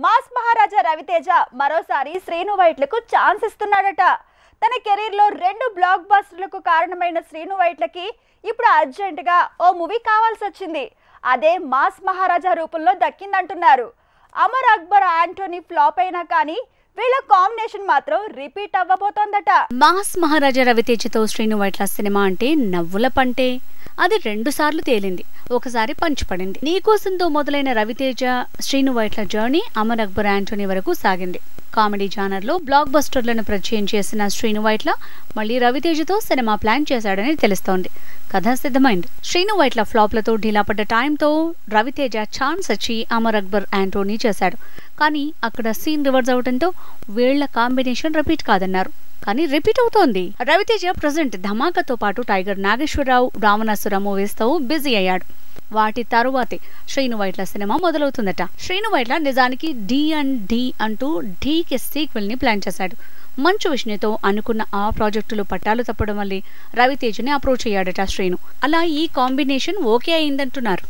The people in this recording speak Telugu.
మాస్ మహారాజా రవితేజ మరోసారి శ్రీను వైట్లకు ఛాన్స్ ఇస్తున్నాడట. తన కెరీర్ లో 2 బ్లాక్ బస్టర్లకు కారణమైన శ్రీను వైట్లకి ఇప్పుడు అర్జెంట్ గా ఓ మూవీ కావాల్సి వచ్చింది. అదే మాస్ మహారాజా రూపంలో దక్కిందంటున్నారు. అమర్ అక్బర్ ఆంటోనీ ఫ్లాప్ అయినా కానీ వీళ్ళ కాంబినేషన్ మాత్రం రిపీట్ అవ్వబోతోందట. మాస్ మహారాజా రవితేజతో శ్రీను వైట్ల సినిమా అంటే నవ్వుల పంటే. అది 2 సార్లు తేలింది, ఒకసారి పంచిపడింది. నీకోసంతో మొదలైన రవితేజ శ్రీను వైట్ల జర్నీ అమర్ అక్బర్ ఆంటోనీ వరకు సాగింది. కామెడీ జానర్ లో బ్లాక్ బస్టర్లను పరిచయం చేసిన శ్రీను వైట్ల మళ్లీ రవితేజతో సినిమా ప్లాన్ చేశాడని తెలుస్తోంది. కథ సిద్ధమైంది. శ్రీను వైట్ల ఫ్లాప్లతో ఢీలాపడ్డ టైంతో రవితేజ ఛాన్స్ వచ్చి అమర్ అక్బర్ ఆంటోనీ చేశాడు. కానీ అక్కడ సీన్ రివర్స్ అవడంతో వీళ్ల కాంబినేషన్ రిపీట్ కాదన్నారు. కానీ రిపీట్ అవుతోంది. రవితేజ ప్రెజెంట్ ధమాకాతో పాటు టైగర్ నాగేశ్వరరావు, రావణాసుర మూవీస్ తో బిజీ అయ్యాడు. వాటి తరువాతే శ్రీను వైట్ల సినిమా మొదలవుతుందట. శ్రీను వైట్ల నిజానికి D&D అంటూ ఢీకి సీక్వెల్ ని ప్లాన్ చేశాడు. మంచు విష్ణుతో అనుకున్న ఆ ప్రాజెక్టులు పట్టాలు తప్పడం వల్లే రవితేజని అప్రోచ్ అయ్యాడట శ్రీను. అలా ఈ కాంబినేషన్ ఓకే అయిందంటున్నారు.